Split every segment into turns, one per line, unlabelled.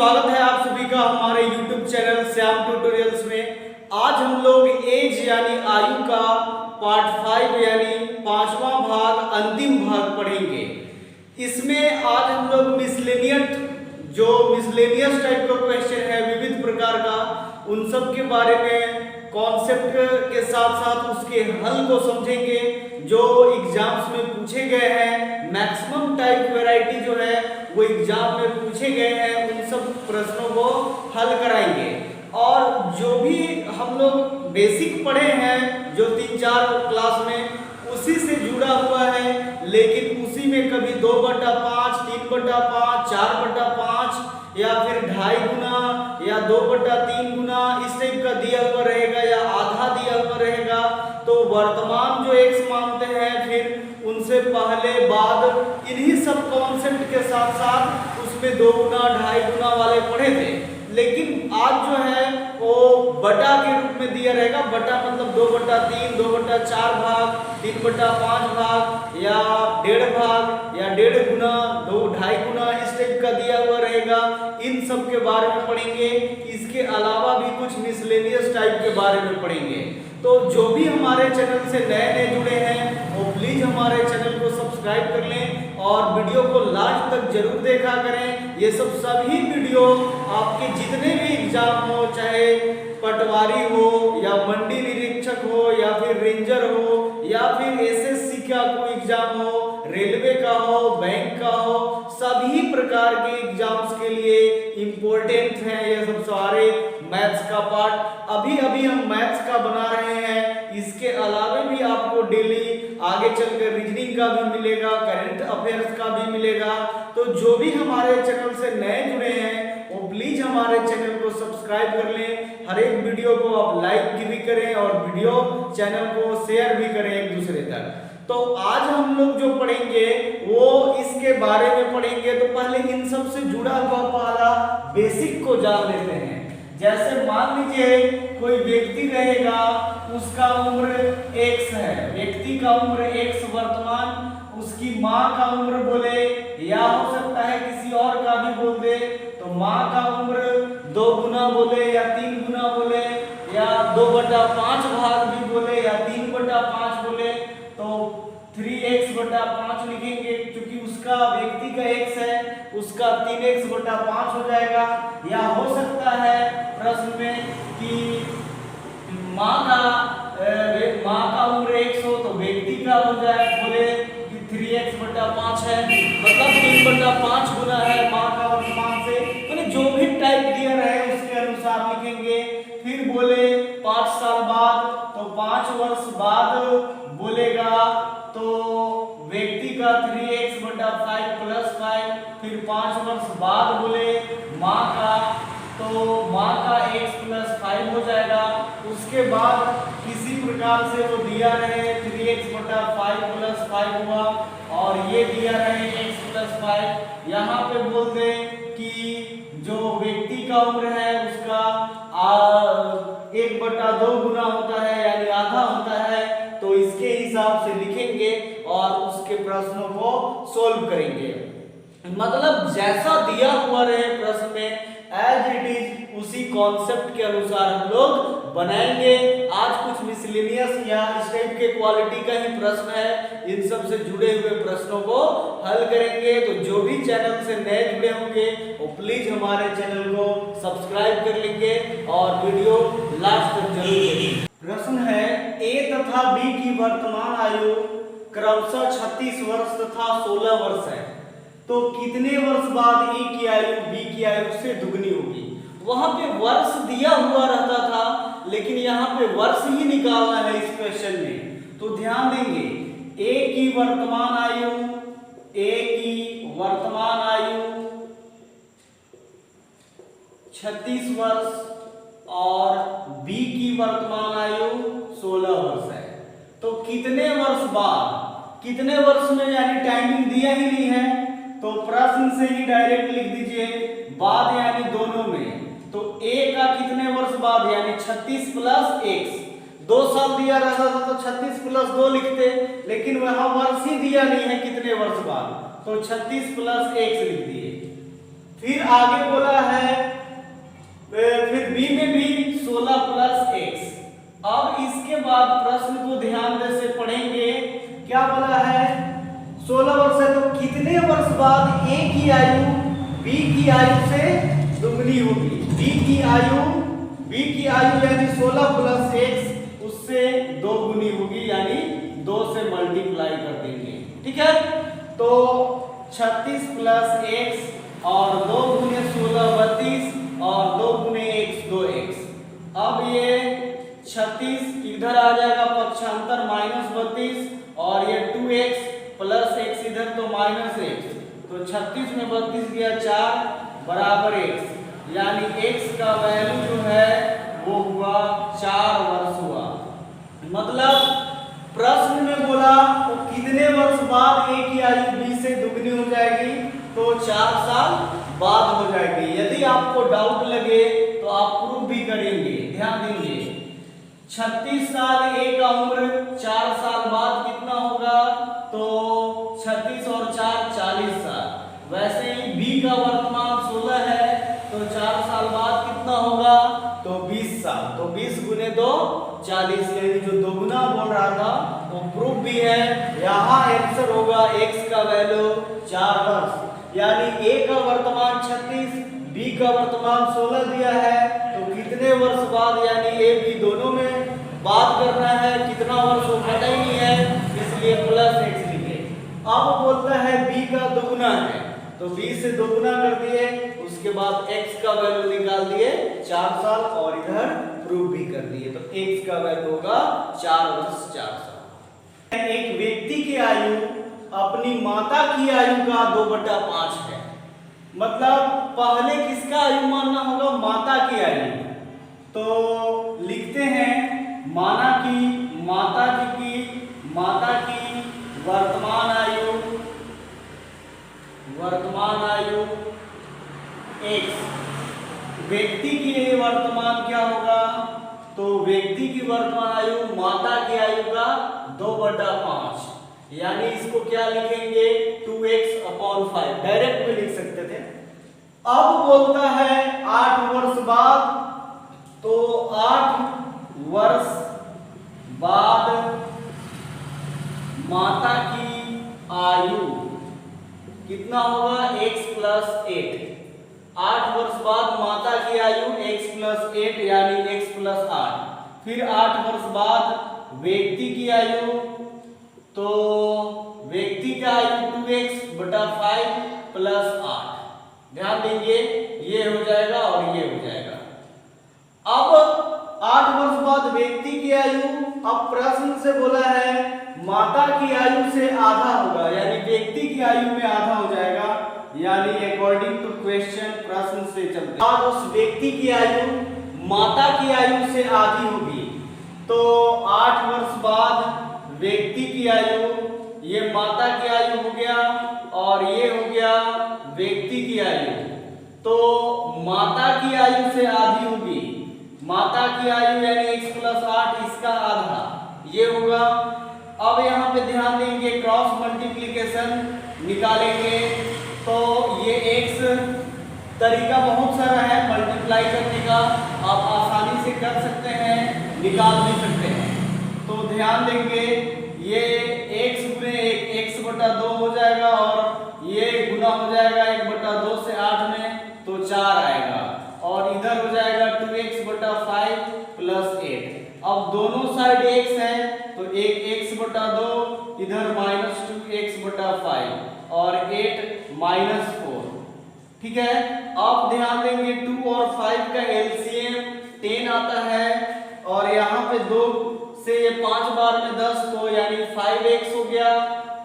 स्वागत है आप सभी का हमारे YouTube चैनल श्याम ट्यूटोरियल्स में। आज हम लोग एज यानी आयु का पार्ट 5 यानी 5वां भाग अंतिम भाग पढ़ेंगे। इसमें आज हम लोग मिसलेनियस टाइप का क्वेश्चन है विविध प्रकार का, उन सब के बारे में कॉन्सेप्ट के साथ साथ उसके हल को समझेंगे जो एग्जाम्स में पूछे गए हैं। मैक्सिमम टाइप वैरायटी जो है वो एग्जाम में पूछे गए हैं, उन सब प्रश्नों को हल कराएंगे। और जो भी हम लोग बेसिक पढ़े हैं जो 3-4 क्लास में, उसी से जुड़ा हुआ है, लेकिन उसी में कभी 2/5, 3/5, 4/5 या फिर 2.5 गुना या 2/3 गुना इस टाइप का दिया हुआ रहेगा या आधा दिया हुआ रहेगा। तो वर्तमान जो एक्स मानते हैं, फिर उनसे पहले बाद इन्हीं सब कॉन्सेप्ट के साथ साथ उसमें 2 गुना 2.5 गुना वाले पढ़े थे। लेकिन आज जो है वो बटा के रूप में दिया रहेगा। बटा मतलब 2/3, 2/4 भाग, 3/5 भाग या 1.5 भाग या 1.5 गुना, 2.5 गुना इस टाइप का दिया हुआ रहेगा। इन सब के बारे में पढ़ेंगे। इसके अलावा भी कुछ मिसलेनियस टाइप के बारे में पढ़ेंगे। तो जो भी हमारे चैनल से नए जुड़े हैं वो प्लीज हमारे चैनल को सब्सक्राइब कर लें और वीडियो को लास्ट तक जरूर देखा करें। ये सब सभी वीडियो आपके जितने भी एग्जाम हो, चाहे पटवारी हो या मंडी निरीक्षक हो या फिर रेंजर हो या फिर एसएससी का कोई एग्जाम हो, रेलवे का हो, बैंक का हो, सभी प्रकार के एग्जाम्स के लिए इम्पोर्टेंट है ये सब सारे मैथ्स का पार्ट। अभी हम मैथ्स का बना रहे हैं। इसके अलावा भी आपको डेली आगे चलकर रीजनिंग का भी मिलेगा, करंट अफेयर्स का भी मिलेगा। तो जो भी हमारे चैनल से नए जुड़े हैं वो प्लीज हमारे चैनल को सब्सक्राइब कर लें। हर एक वीडियो को आप लाइक भी करें और वीडियो चैनल को शेयर भी करें एक दूसरे तक। तो आज हम लोग जो पढ़ेंगे वो इसके बारे में पढ़ेंगे। तो पहले इन सब से जुड़ा हुआ पहला बेसिक को जान लेते हैं। जैसे मान लीजिए कोई व्यक्ति रहेगा, उसका उम्र x है, व्यक्ति का उम्र x वर्तमान, उसकी माँ का उम्र बोले या हो सकता है किसी और का भी बोल दे, तो माँ का उम्र 2 गुना बोले या 3 गुना बोले या 2/5 भाग भी बोले या 3/5 बोले, तो 3x/5 लिखेंगे क्योंकि उसका व्यक्ति का x है, उसका 3x/5 हो जाएगा। या हो सकता है प्रश्न में कि माँ का उम्र x हो तो व्यक्ति का हो जाए, बोले कि 3x/5 है, मतलब 3/5 गुना है माँ का वर्तमान से। तो जो भी टाइप दिया रहे उसके अनुसार लिखेंगे। फिर बोले 5 साल बाद, तो 5 वर्ष बाद बोलेगा तो व्यक्ति का 3x/5 + 5। फिर 5 वर्ष बाद बोले माँ का, तो माँ का x + 5 हो जाएगा। उसके बाद किसी प्रकार से वो दिया रहे 3x/5 + 5 हुआ और ये दिया रहे x + 5। यहाँ पे बोल दें कि जो व्यक्ति का उम्र है उसका 1/2 गुना होता है यानी आधा होता है। तो इसके हिसाब से लिखेंगे और उसके प्रश्नों को सोल्व करेंगे। मतलब जैसा दिया हुआ रहे प्रश्न में एज इट इज उसी कॉन्सेप्ट के अनुसार हम लोग बनाएंगे। आज कुछ मिसलेनियस या इस टाइप के क्वालिटी का ही प्रश्न है, इन सब से जुड़े हुए प्रश्नों को हल करेंगे। तो जो भी चैनल से नए जुड़े होंगे वो प्लीज हमारे चैनल को सब्सक्राइब कर लेंगे और वीडियो लास्ट तक जरूर देखें। प्रश्न है ए तथा बी की वर्तमान आयु क्रमशः 36 वर्ष तथा 16 वर्ष है, तो कितने वर्ष बाद ए की आयु बी की आयु से दुगनी होगी। वहां पे वर्ष दिया हुआ रहता था, लेकिन यहाँ पे वर्ष ही निकालना है इस क्वेश्चन में। तो ध्यान देंगे, ए की वर्तमान आयु 36 वर्ष और बी की वर्तमान आयु 16 वर्ष है। तो कितने वर्ष बाद, कितने वर्ष में यानी टाइमिंग दिया ही नहीं है, तो प्रश्न से ही डायरेक्ट लिख दीजिए बाद यानी दोनों में। तो a का कितने वर्ष बाद यानी 36 + x, 2 साल दिया रहता था तो 36 + 2 लिखते, लेकिन वहां वर्ष ही दिया नहीं है कितने वर्ष बाद, तो 36 + x लिख दिए। फिर आगे बोला है फिर बी में भी 16 प्लस एक्स। अब इसके बाद प्रश्न को ध्यान से पढ़ेंगे। क्या बोला है? 16 वर्ष है तो कितने वर्ष बाद ए की आयु बी की आयु से दुगनी होगी? बी की आयु यानी 16 प्लस एक्स उससे 2 गुनी होगी, यानी 2 से मल्टीप्लाई कर देंगे। ठीक है, तो 36 प्लस एक्स और 2 गुने 16 32 और 2 गुने एक्स 2x। अब ये 36 इधर आ जाएगा पक्षांतर -32 और ये 2x प्लस x इधर तो -x, तो 36 में 32 गया 4 बराबर x, यानी x का वैल्यू जो है वो हुआ 4 वर्ष हुआ। मतलब प्रश्न में बोला तो कितने वर्ष बाद a की आयु b से दुगनी हो जाएगी? तो 4 साल बाद हो जाएगी। यदि आपको डाउट लगे तो आप प्रूफ भी करेंगे। ध्यान देंगे, 36 साल a का उम्र 4 साल बाद कितना होगा? तो 36 और 4 40 साल। वैसे ही b का वर्तमान 16 है तो 4 साल बाद कितना होगा? तो 20 साल। तो 20 गुने 2 40, यानी जो दोगुना बोल रहा था वो प्रूफ भी है। यहाँ आंसर होगा x का वैल्यू 4 वर्ष, यानी a का वर्तमान 36 b का वर्तमान 16 दिया है, तो कितने वर्ष बाद, यानी a b दोनों में बात करना है, कितना वर्ष वो पता ही नहीं है, इसलिए प्लस x लिखे। अब बोलता है b का दोगुना है, तो b से दोगुना कर दिए, उसके बाद x का वैल्यू निकाल दिए 4 साल और इधर प्रूफ भी कर दिए, तो x का वैल्यू होगा 4 वर्ष 4 साल। एक व्यक्ति की आयु अपनी माता की आयु का 2/5 है। मतलब पहले किसका आयु मानना होगा? माता की आयु। तो लिखते हैं माना कि माता की वर्तमान आयु x। व्यक्ति की वर्तमान क्या होगा? तो व्यक्ति की वर्तमान आयु माता की आयु का 2/5, यानी इसको क्या लिखेंगे? 2x/5 डायरेक्ट में लिख सकते थे। अब बोलता है 8 वर्ष बाद, तो 8 वर्ष बाद माता की आयु कितना होगा? x + 8। 8 वर्ष बाद माता की आयु x + 8 यानी x + 8। फिर 8 वर्ष बाद व्यक्ति की आयु, तो व्यक्ति का आयु 2x/5 + 8। ध्यान देंगे, ये हो जाएगा और ये हो जाएगा। अब 8 वर्ष बाद व्यक्ति की आयु, अब प्रश्न से बोला है माता की आयु से आधा होगा, यानी व्यक्ति की आयु में आधा हो जाएगा, यानी अकॉर्डिंग टू क्वेश्चन प्रश्न से चलते हैं उस व्यक्ति की आयु माता की आयु से आधी होगी। तो 8 वर्ष बाद व्यक्ति की आयु, ये माता की आयु हो गया और ये हो गया व्यक्ति की आयु, तो माता की आयु से आधी होगी। माता की आयु यानी x + 8, इसका आधा ये होगा। अब यहाँ पे ध्यान देंगे, क्रॉस मल्टीप्लिकेशन निकालेंगे, तो ये x तरीका बहुत सारा है मल्टीप्लाई करने का, आप आसानी से कर सकते हैं, निकाल भी सकते हैं। तो ध्यान देंगे, ये x गुने 1x/2 हो जाएगा और ये गुना हो जाएगा 1/2 से 8 में, तो 4 आएगा और इधर हो जाएगा 2x/5 + 8। अब दोनों साइड x है तो 1x/2 इधर -2x/5 और 8 -4। ठीक है, अब ध्यान देंगे 2 और 5 का एलसीएम 10 आता है और यहाँ पे 2 से ये 5 बार में 10, तो यानी 5x हो गया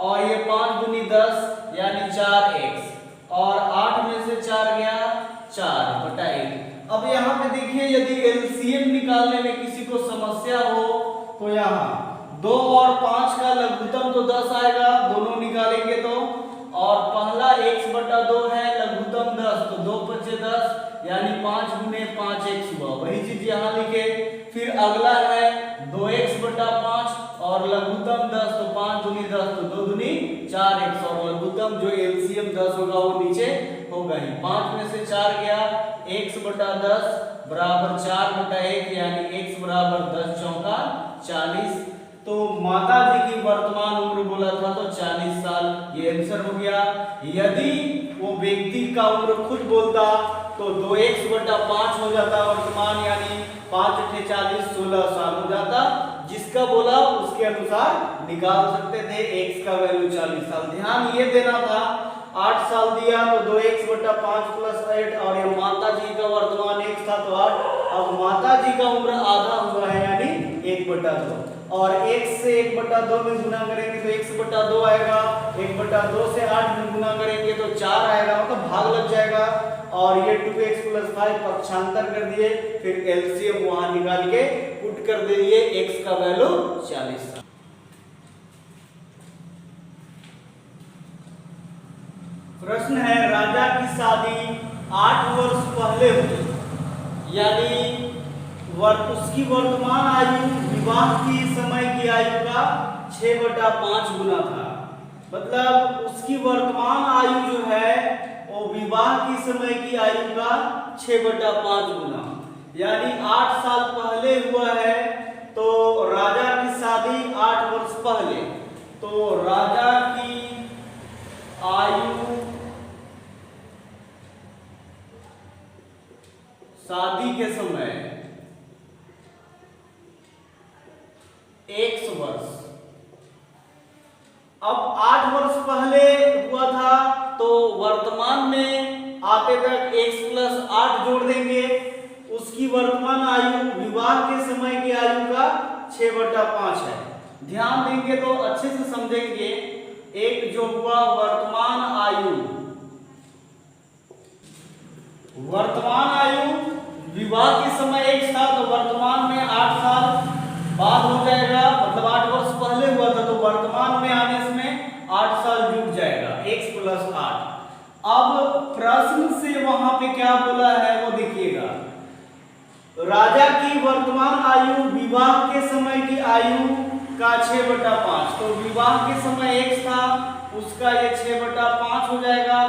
और ये 5 दूनी 10 यानी 4x और 8 में से 4 गया 4/8। अब यहाँ पे देखिए, यदि एलसीएम निकालने में किसी को समस्या हो तो यहाँ 2 और 5 का लघुत्तम तो 10 आएगा, दोनों निकालेंगे तो, और पहला x/2 है लघुत्तम 10, तो 2 × 5 = 10 यानी 5 गुने 5x हुआ, वही चीज यहाँ लिखे। फिर अगला है 2x/5 और लघुत्तम 10, तो 5 दूनी 10 तो 2 दूनी 4x और लघुत्तम जो एलसीएम 10 होगा वो नीचे हो होगा ही। 5 में से 4 गया, x बटा 10 बराबर 4 बटा 1 यानी x बराबर 10 चौका 40। तो माता जी की वर्तमान उम्र बोला था तो 40 साल, ये आंसर हो गया। यदि वो व्यक्ति का उम्र खुद बोलता तो 2x बटा 5 हो जाता वर्तमान, यानी 5 × 40 16 साल हो जाता। जिसका बोला उसके अनुसार निकाल सकते थे, x का वैल्यू 40 साल। ध्यान ये देना था 8 साल दिया तो 2x बटा 5 प्लस 8 और ये माता जी का वर्तमान x था तो 8। अब माता जी का उम्र आधा हुआ है यानी 1 बटा 2 और x से 1 बटा 2 में गुना करेंगे तो x बटा 2 आएगा। 1 बटा 2 से 8 में गुना करेंगे तो 4 आएगा, मतलब भाग लग जाएगा। और ये 2x प्लस 5 पक्षांतर कर दिए, फिर एलसीएम वहां निकाल के पुट कर दिए, x का वैल्यू 40। प्रश्न है राजा की शादी 8 वर्ष पहले हुई, यानी उसकी वर्तमान आयु विवाह की समय की आयु का 6 बटा 5 गुना था। मतलब उसकी वर्तमान आयु जो है वो विवाह की समय की आयु का 6 बटा 5 गुना, यानी 8 साल पहले हुआ है। तो राजा की शादी 8 वर्ष पहले, तो राजा की आयु शादी के समय 100 वर्ष। अब 8 वर्ष पहले हुआ था तो वर्तमान में आते तक x प्लस 8 जोड़ देंगे, उसकी वर्तमान आयु विवाह के समय की आयु का 6 बटा 5 है। ध्यान देंगे तो अच्छे से समझेंगे। एक जो हुआ वर्तमान आयु विवाह के समय 1 था तो वर्तमान में 8 साल बाद हो जाएगा, मतलब 8 वर्ष पहले हुआ था तो वर्तमान में आने में 8 साल जुड़ जाएगा, x प्लस 8। अब प्रश्न से वहां पे क्या बोला है वो देखिएगा। राजा की वर्तमान आयु विवाह के समय की आयु का 6 बटा 5, तो विवाह के समय 1 था उसका ये 6 बटा 5 हो जाएगा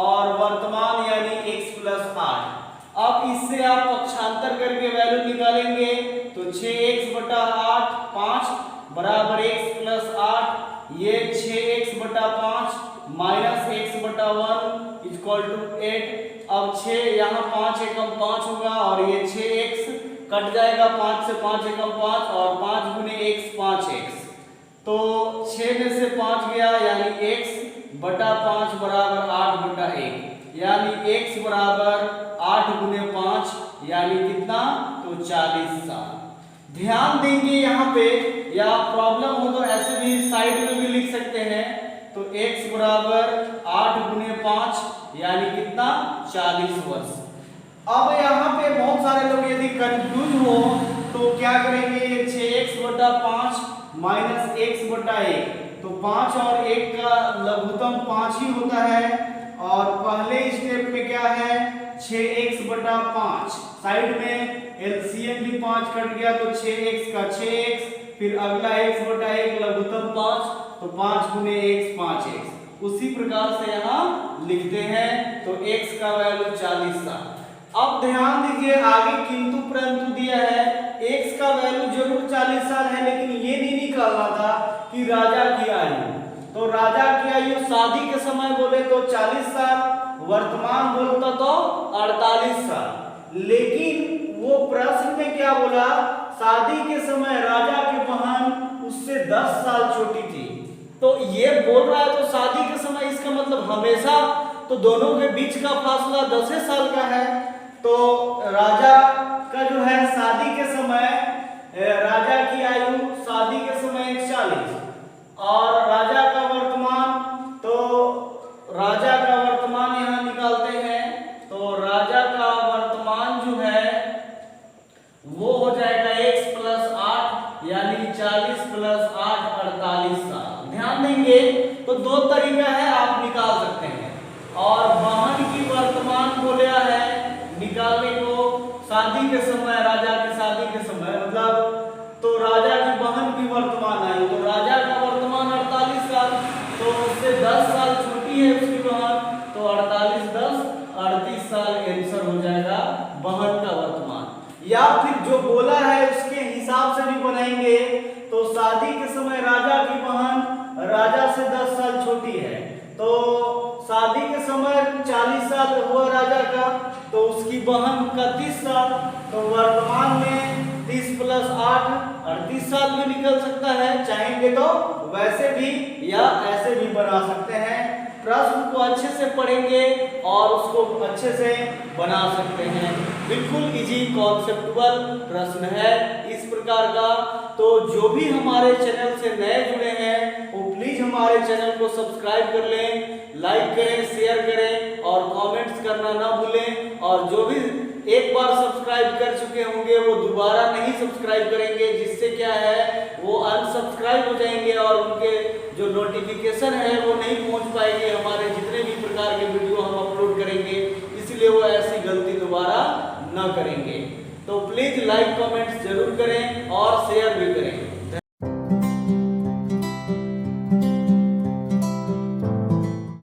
और वर्तमान यानी x प्लस 8। अब इससे आप पक्षांतर करके वैल्यू निकालेंगे तो 6x बटा 8 5 बराबर x प्लस 8, ये 6x बटा 5 माइनस x बटा 1 इक्वल टू 8। अब 6 यहाँ 5 एकम 5 होगा और ये 6x कट जाएगा, 5 से 5 एकम 5 और 5 गुने x 5x, तो 6 में से 5 गया यानी x बटा 5 बराबर 8 बटा 1, यानी x बराबर 8 गुने 5 यानी कितना, तो 40 साल। ध्यान देंगे यहाँ पे, या प्रॉब्लम हो तो ऐसे भी साइड में भी लिख सकते हैं, तो x बराबर 8 गुने 5 यानी कितना, 40 वर्ष। अब यहाँ पे बहुत सारे लोग यदि कंफ्यूज हो तो क्या करेंगे, 6x बटा 5 माइनस x बटा 1, तो 5 और 1 का लघुत्तम 5 ही होता है। और पहले स्टेप में क्या है, 6x बटा 5, साइड में एलसीएम भी 5 कट गया तो 6x का 6x, फिर अगला x बटा 1 लघुत्तम 5, तो 5 गुने x 5x। उसी प्रकार से यहाँ लिखते हैं तो x का वैल्यू 40 साल। अब ध्यान दीजिए आगे किंतु परंतु दिया है, x का वैल्यू जरूर 40 साल है लेकिन ये नहीं निकालना था कि राजा की आयु, तो राजा की आयु शादी के समय बोले तो 40 साल, वर्तमान बोलता तो 48 साल। लेकिन वो प्रश्न में क्या बोला, शादी के समय राजा की बहन उससे 10 साल छोटी थी, तो ये बोल रहा है तो शादी के समय, इसका मतलब हमेशा तो दोनों के बीच का फासला 10 साल का है। तो राजा का जो है शादी के समय, राजा की आयु शादी के समय 40 और राजा का वर्तमान, तो राजा का वर्तमान यहाँ निकालते हैं, तो राजा का वर्तमान जो है वो हो जाएगा x प्लस 8 यानी 40 प्लस 8 48 साल। ध्यान देंगे तो दो तरीका है, आप निकाल सकते हैं। और बहन की वर्तमान बोला है निकालने को शादी के समय, राजा की शादी के समय, मतलब तो राजा की बहन की वर्तमान आयु, तो राजा का वर्तमान 48 साल, तो उससे 10 साल छोटी है उसकी बहन, तो 48 10 बनाएंगे तो शादी के समय राजा की बहन राजा से 10 साल छोटी है, तो शादी के समय 40 साल हुआ राजा का, तो उसकी बहन का 30 साल, तो वर्तमान में 30 + 8 38 साल भी निकल सकता है। चाहेंगे तो वैसे भी या ऐसे भी बना सकते हैं। प्रश्न को अच्छे से पढ़ेंगे और उसको अच्छे से बना सकते हैं। बिल्कुल इजी कॉन्सेप्चुअल प्रश्न है इस प्रकार का। तो जो भी हमारे चैनल से नए जुड़े हैं वो प्लीज हमारे चैनल को सब्सक्राइब कर लें, लाइक करें, शेयर करें और कमेंट्स करना ना भूलें। और जो भी एक बार सब्सक्राइब कर चुके होंगे वो दोबारा नहीं सब्सक्राइब करेंगे, जिससे क्या है वो अनसब्सक्राइब हो जाएंगे और उनके जो नोटिफिकेशन है वो नहीं पहुंच पाएंगे हमारे जितने भी प्रकार के वीडियो हम अपलोड करेंगे, इसलिए वो ऐसी गलती दोबारा ना करेंगे। तो प्लीज लाइक कमेंट्स जरूर करें और शेयर भी करें।